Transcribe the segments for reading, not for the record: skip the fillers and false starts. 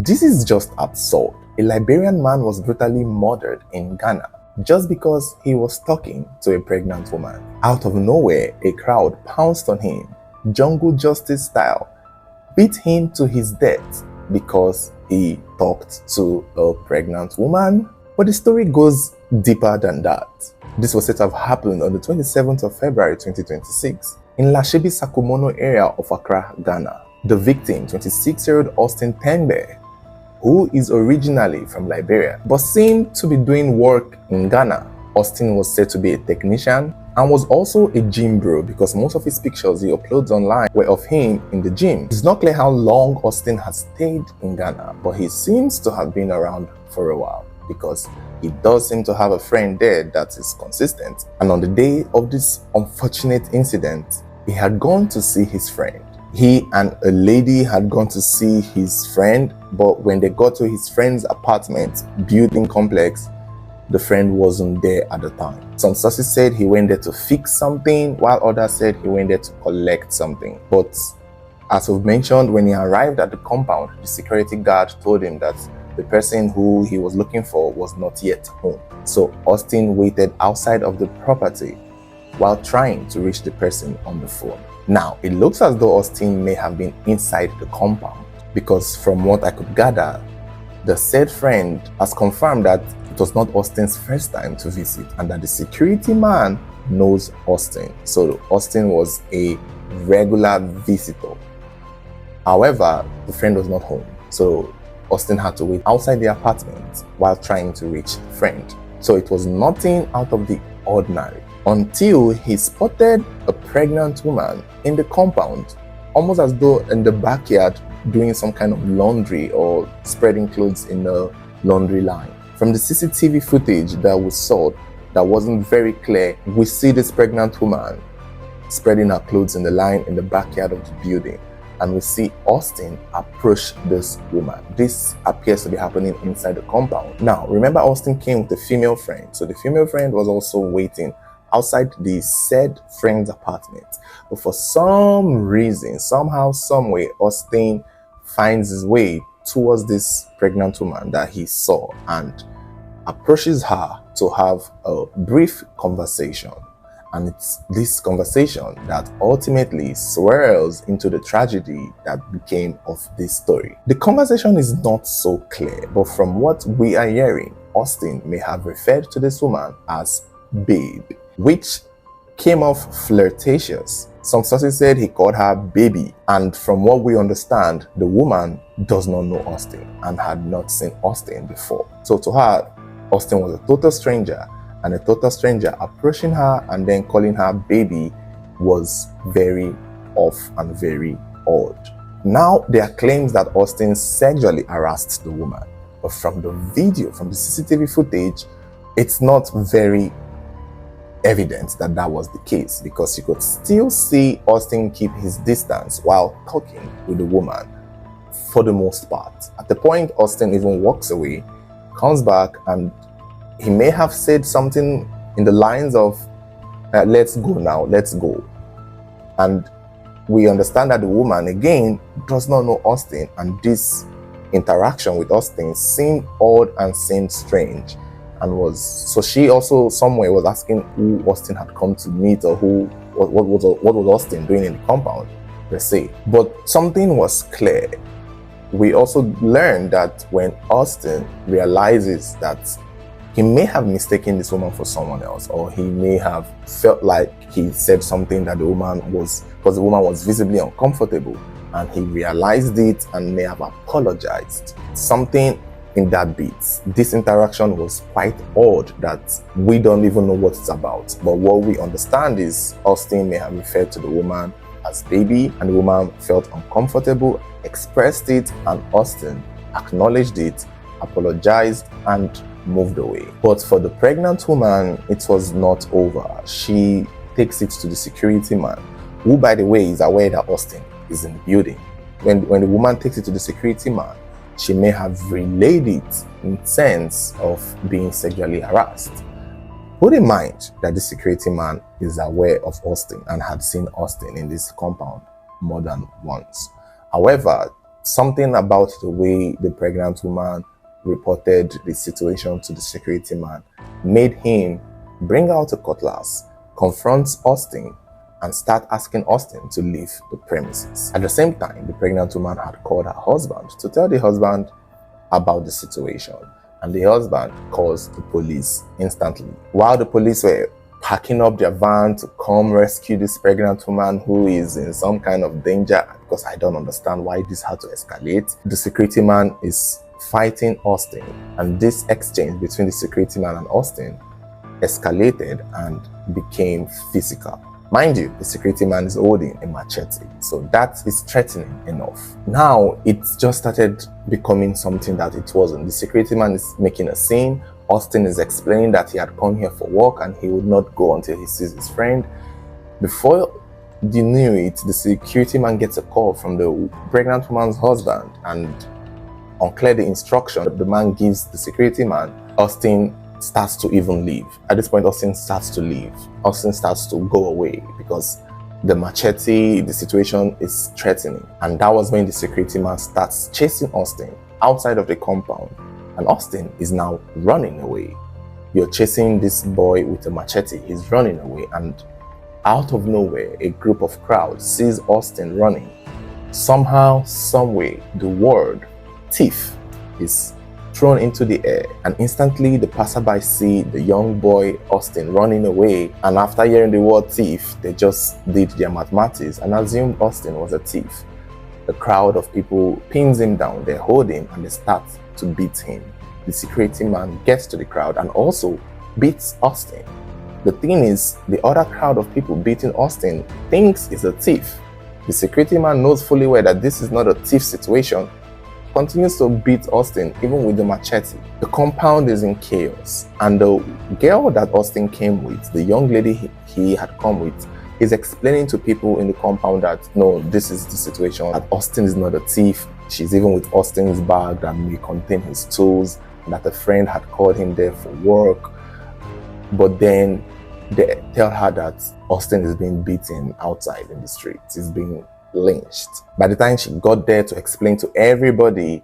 This is just absurd. A Liberian man was brutally murdered in Ghana just because he was talking to a pregnant woman. Out of nowhere, a crowd pounced on him, jungle justice style, beat him to his death because he talked to a pregnant woman. But the story goes deeper than that. This was said to have happened on the 27th of February 2026 in Lashebi Sakumono area of Accra, Ghana. The victim, 26-year-old Austin Tembe, who is originally from Liberia but seemed to be doing work in Ghana. Austin was said to be a technician and was also a gym bro because most of his pictures he uploads online were of him in the gym. It's not clear how long Austin has stayed in Ghana, but he seems to have been around for a while because he does seem to have a friend there that is consistent. And on the day of this unfortunate incident, he had gone to see his friend. He and a lady had gone to see his friend, but when they got to his friend's apartment, building complex, the friend wasn't there at the time. Some sources said he went there to fix something, while others said he went there to collect something. But as we've mentioned, when he arrived at the compound, the security guard told him that the person who he was looking for was not yet home. So Austin waited outside of the property while trying to reach the person on the phone. Now, it looks as though Austin may have been inside the compound because from what I could gather, the said friend has confirmed that it was not Austin's first time to visit and that the security man knows Austin. So Austin was a regular visitor. However, the friend was not home. So Austin had to wait outside the apartment while trying to reach the friend. So it was nothing out of the ordinary until he spotted a pregnant woman in the compound, almost as though in the backyard doing some kind of laundry or spreading clothes in the laundry line. From the CCTV footage that we saw that wasn't very clear, we see this pregnant woman spreading her clothes in the line in the backyard of the building, and we see Austin approach this woman. This appears to be happening inside the compound. Now, remember Austin came with a female friend, so the female friend was also waiting outside the said friend's apartment. But for some reason, somehow, some way, Austin finds his way towards this pregnant woman that he saw and approaches her to have a brief conversation. And it's this conversation that ultimately swirls into the tragedy that became of this story. The conversation is not so clear, but from what we are hearing, Austin may have referred to this woman as babe, which came off flirtatious. Some sources said he called her baby, and from what we understand, the woman does not know Austin and had not seen Austin before. So to her, Austin was a total stranger, and a total stranger approaching her and then calling her baby was very off and very odd. Now, there are claims that Austin sexually harassed the woman, but from the video, from the CCTV footage, it's not very evident that that was the case because you could still see Austin keep his distance while talking with the woman for the most part. At the point Austin even walks away, comes back, and he may have said something in the lines of let's go now, let's go. And we understand that the woman again does not know Austin, and this interaction with Austin seemed odd and seemed strange. So she also somewhere was asking who Austin had come to meet or what was Austin doing in the compound per se. But something was clear. We also learned that when Austin realizes that he may have mistaken this woman for someone else, or he may have felt like he said something that the woman was, because the woman was visibly uncomfortable, and he realized it and may have apologized. Something in that bit. This interaction was quite odd that we don't even know what it's about. But what we understand is Austin may have referred to the woman as baby, and the woman felt uncomfortable, expressed it, and Austin acknowledged it, apologized, and moved away. But for the pregnant woman, it was not over. She takes it to the security man, who, by the way, is aware that Austin is in the building. When the woman takes it to the security man, she may have relayed it in sense of being sexually harassed. Put in mind that the security man is aware of Austin and had seen Austin in this compound more than once. However, Something about the way the pregnant woman reported the situation to the security man made him bring out a cutlass, confront Austin, and start asking Austin to leave the premises. At the same time, the pregnant woman had called her husband to tell the husband about the situation, and the husband calls the police instantly. While the police were packing up their van to come rescue this pregnant woman who is in some kind of danger, because I don't understand why this had to escalate, the security man is fighting Austin, and this exchange between the security man and Austin escalated and became physical. Mind you, the security man is holding a machete, so that is threatening enough. Now, it's just started becoming something that it wasn't. The security man is making a scene. Austin is explaining that he had come here for work and he would not go until he sees his friend. Before you knew it, the security man gets a call from the pregnant woman's husband, and unclear the instruction the man gives the security man, Austin starts to even leave. At this point, Austin starts to leave. Austin starts to go away because the machete, the situation is threatening. And that was when the security man starts chasing Austin outside of the compound. And Austin is now running away. You're chasing this boy with a machete. He's running away. And out of nowhere, a group of crowd sees Austin running. Somehow, someway, the word thief is thrown into the air, and instantly the passerby see the young boy Austin running away, and after hearing the word thief, they just did their mathematics and assumed Austin was a thief. The crowd of people pins him down, they hold him and they start to beat him. The security man gets to the crowd and also beats Austin. The thing is, the other crowd of people beating Austin thinks he's a thief. The security man knows fully well that this is not a thief situation, continues to beat Austin even with the machete. The compound is in chaos, and the girl that Austin came with, the young lady he had come with, is explaining to people in the compound that no, this is the situation, that Austin is not a thief. She's even with Austin's bag that may contain his tools, and that a friend had called him there for work. But then they tell her that Austin is being beaten outside in the streets. He's being lynched. By the time she got there to explain to everybody,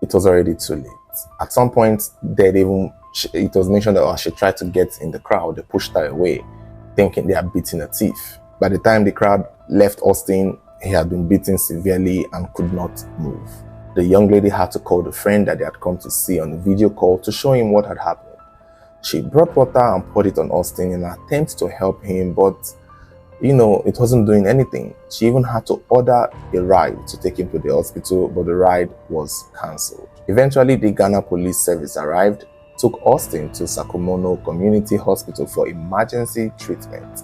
it was already too late. At some point, it was mentioned that she tried to get in the crowd. They pushed her away, thinking they are beating a thief. By the time the crowd left Austin, he had been beaten severely and could not move. The young lady had to call the friend that they had come to see on a video call to show him what had happened. She brought water and poured it on Austin in an attempt to help him, but it wasn't doing anything. She even had to order a ride to take him to the hospital, but the ride was cancelled. Eventually, the Ghana Police Service arrived, took Austin to Sakumono Community Hospital for emergency treatment.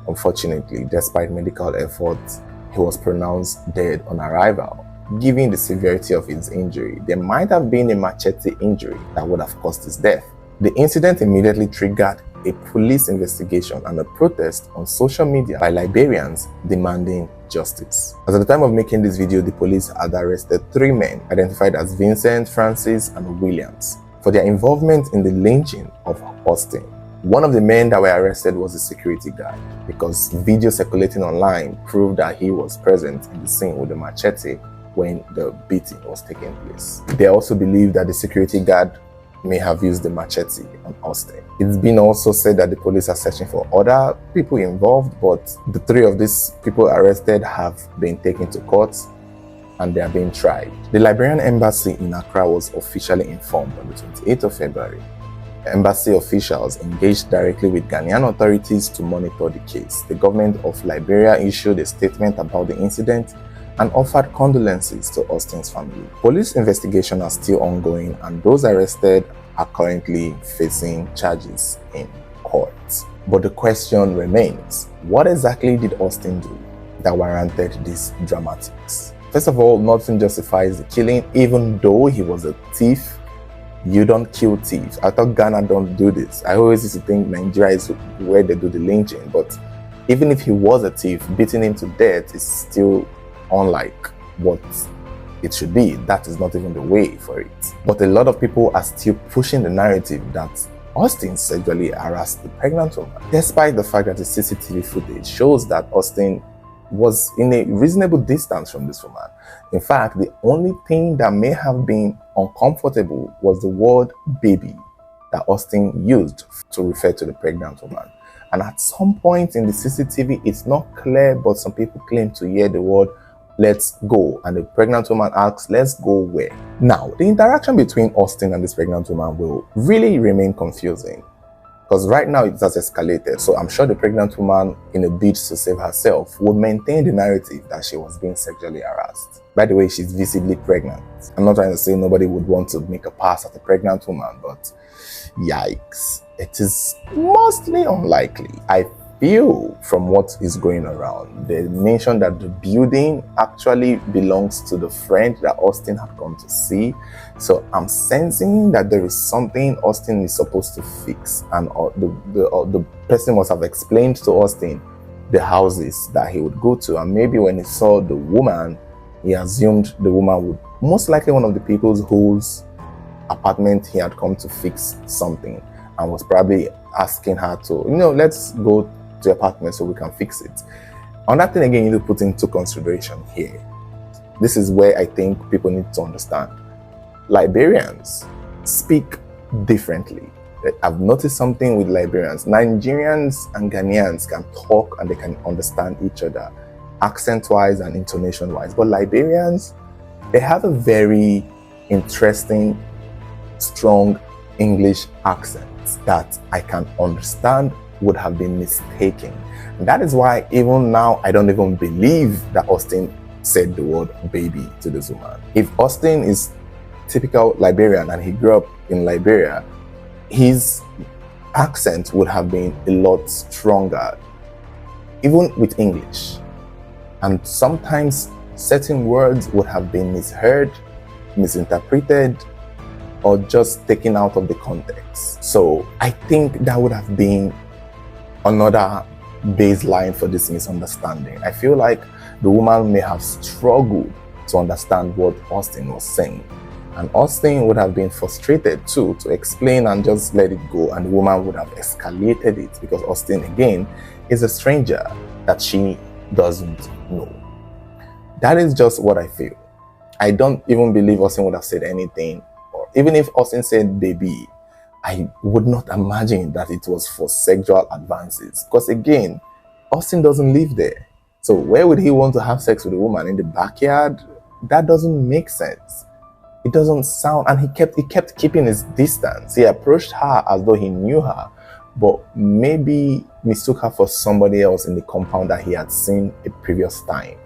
Unfortunately, despite medical efforts, he was pronounced dead on arrival. Given the severity of his injury, there might have been a machete injury that would have caused his death. The incident immediately triggered a police investigation and a protest on social media by Liberians demanding justice. As at the time of making this video, the police had arrested 3 men identified as Vincent, Francis, and Williams for their involvement in the lynching of Austin. One of the men that were arrested was a security guard, because video circulating online proved that he was present in the scene with the machete when the beating was taking place. They also believe that the security guard may have used the machete on Austin. It's been also said that the police are searching for other people involved, but the 3 of these people arrested have been taken to court and they are being tried. The Liberian embassy in Accra was officially informed on the 28th of February. Embassy officials engaged directly with Ghanaian authorities to monitor the case. The government of Liberia issued a statement about the incident and offered condolences to Austin's family. Police investigations are still ongoing, and those arrested are currently facing charges in court. But the question remains, what exactly did Austin do that warranted these dramatics? First of all, nothing justifies the killing. Even though he was a thief, you don't kill thieves. I thought Ghana don't do this. I always used to think Nigeria is where they do the lynching, but even if he was a thief, beating him to death is still unlike what it should be. That is not even the way for it. But a lot of people are still pushing the narrative that Austin sexually harassed the pregnant woman, despite the fact that the CCTV footage shows that Austin was in a reasonable distance from this woman. In fact, the only thing that may have been uncomfortable was the word baby that Austin used to refer to the pregnant woman. And at some point in the CCTV, it's not clear, but some people claim to hear the word "let's go," and the pregnant woman asks, "let's go where?" Now, the interaction between Austin and this pregnant woman will really remain confusing, because right now it has escalated. So I'm sure the pregnant woman, in a bid to save herself, would maintain the narrative that she was being sexually harassed. By the way, she's visibly pregnant. I'm not trying to say nobody would want to make a pass at a pregnant woman, but yikes, it is mostly unlikely. I feel from what is going around, they mentioned that the building actually belongs to the friend that Austin had come to see. So I'm sensing that there is something Austin is supposed to fix, and the person must have explained to Austin the houses that he would go to, and maybe when he saw the woman, he assumed the woman would most likely one of the people whose apartment he had come to fix something, and was probably asking her to, let's go to the apartment so we can fix it. Another thing again you need to put into consideration here, this is where I think people need to understand. Liberians speak differently. I've noticed something with Liberians. Nigerians and Ghanaians can talk and they can understand each other, accent-wise and intonation-wise. But Liberians, they have a very interesting, strong English accent that I can understand would have been mistaken. And that is why even now, I don't even believe that Austin said the word baby to this woman. If Austin is typical Liberian and he grew up in Liberia, his accent would have been a lot stronger, even with English. And sometimes certain words would have been misheard, misinterpreted, or just taken out of the context. So I think that would have been another baseline for this misunderstanding. I feel like the woman may have struggled to understand what Austin was saying. And Austin would have been frustrated too to explain and just let it go, and the woman would have escalated it because Austin, again, is a stranger that she doesn't know. That is just what I feel. I don't even believe Austin would have said anything, or even if Austin said baby, I would not imagine that it was for sexual advances, because again, Austin doesn't live there. So where would he want to have sex with a woman? In the backyard? That doesn't make sense. It doesn't sound, and he kept keeping his distance. He approached her as though he knew her, but maybe mistook her for somebody else in the compound that he had seen a previous time.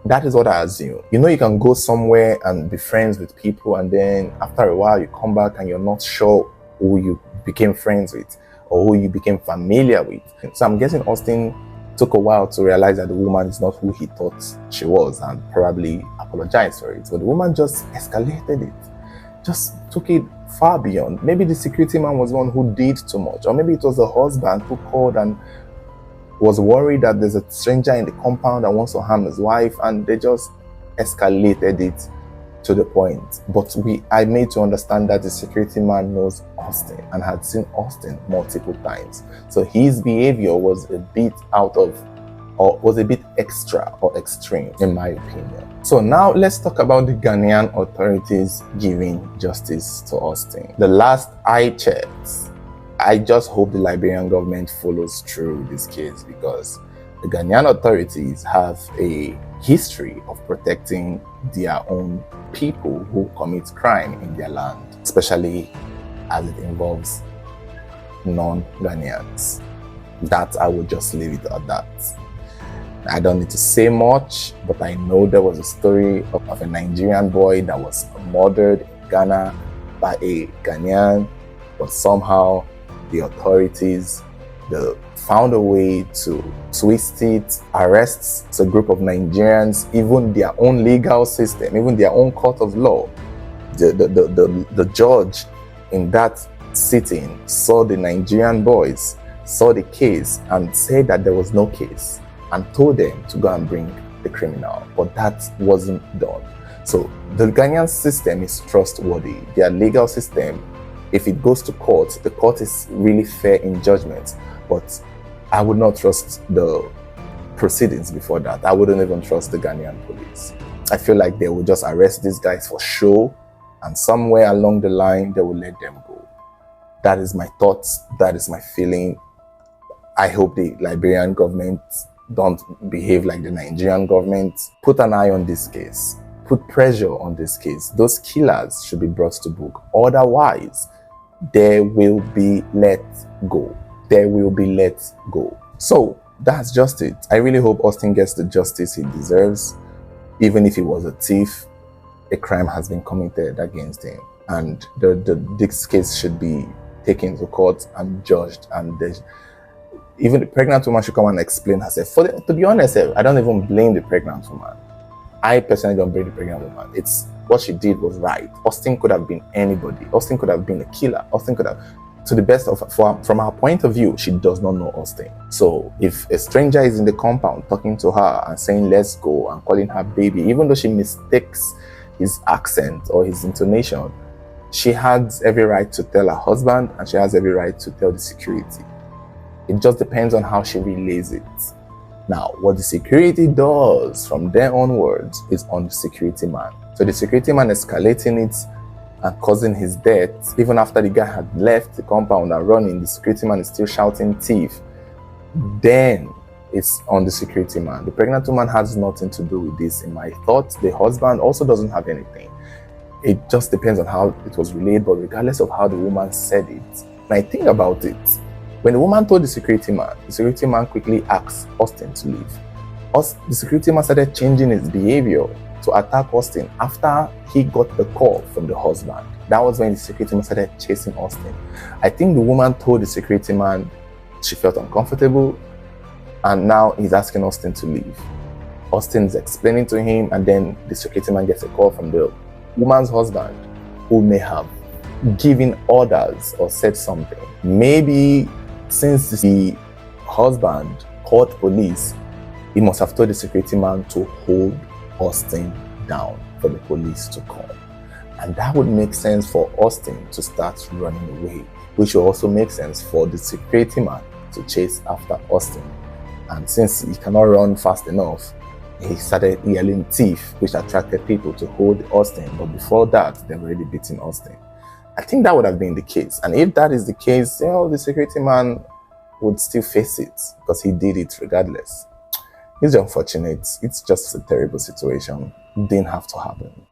That is what I assume. You can go somewhere and be friends with people, and then after a while you come back and you're not sure who you became friends with or who you became familiar with. So I'm guessing Austin took a while to realize that the woman is not who he thought she was, and probably apologized for it. But the woman just escalated it, just took it far beyond. Maybe the security man was the one who did too much, or maybe it was the husband who called and was worried that there's a stranger in the compound that wants to harm his wife, and they just escalated it to the point. But I made to understand that the security man knows Austin and had seen Austin multiple times. So his behavior was a bit was a bit extra or extreme, in my opinion. So now let's talk about the Ghanaian authorities giving justice to Austin. The last I checked, I just hope the Liberian government follows through with this case, because the Ghanaian authorities have a history of protecting their own people who commit crime in their land, especially as it involves non-Ghanaians. That I would just leave it at that. I don't need to say much, but I know there was a story of a Nigerian boy that was murdered in Ghana by a Ghanaian, but somehow the authorities found a way to twist it, arrest a group of Nigerians, even their own legal system, even their own court of law. The judge in that sitting saw the Nigerian boys, saw the case, and said that there was no case, and told them to go and bring the criminal. But that wasn't done. So the Ghanaian system is trustworthy. Their legal system, if it goes to court, the court is really fair in judgment. But I would not trust the proceedings before that. I wouldn't even trust the Ghanaian police. I feel like they will just arrest these guys for show, and somewhere along the line, they will let them go. That is my thoughts. That is my feeling. I hope the Liberian government don't behave like the Nigerian government. Put an eye on this case. Put pressure on this case. Those killers should be brought to book. Otherwise, they will be let go. They will be let go. So that's just it. I really hope Austin gets the justice he deserves. Even if he was a thief, a crime has been committed against him. And this case should be taken to court and judged, and even the pregnant woman should come and explain herself. To be honest, I don't even blame the pregnant woman. I personally don't blame the pregnant woman. It's what she did was right. Austin could have been anybody. Austin could have been a killer. Austin could have, to the best of, from her point of view, she does not know Austin. So if a stranger is in the compound talking to her and saying let's go and calling her baby, even though she mistakes his accent or his intonation, she has every right to tell her husband, and she has every right to tell the security. It just depends on how she relays it. Now, what the security does from there onwards is on the security man. So the security man escalating it and causing his death, even after the guy had left the compound and running, the security man is still shouting thief. Then it's on the security man. The pregnant woman has nothing to do with this in my thoughts. The husband also doesn't have anything. It just depends on how it was relayed, but regardless of how the woman said it, when I think about it, when the woman told the security man quickly asked Austin to leave. The security man started changing his behavior to attack Austin after he got the call from the husband. That was when the security man started chasing Austin. I think the woman told the security man she felt uncomfortable, and now he's asking Austin to leave. Austin is explaining to him, and then the security man gets a call from the woman's husband, who may have given orders or said something. Maybe since the husband called police, he must have told the security man to hold Austin down for the police to come. And that would make sense for Austin to start running away, which will also make sense for the security man to chase after Austin. And since he cannot run fast enough, he started yelling thief, which attracted people to hold Austin. But before that, they've already beaten Austin. I think that would have been the case. And if that is the case, the security man would still face it because he did it regardless. It's unfortunate. It's just a terrible situation. It didn't have to happen.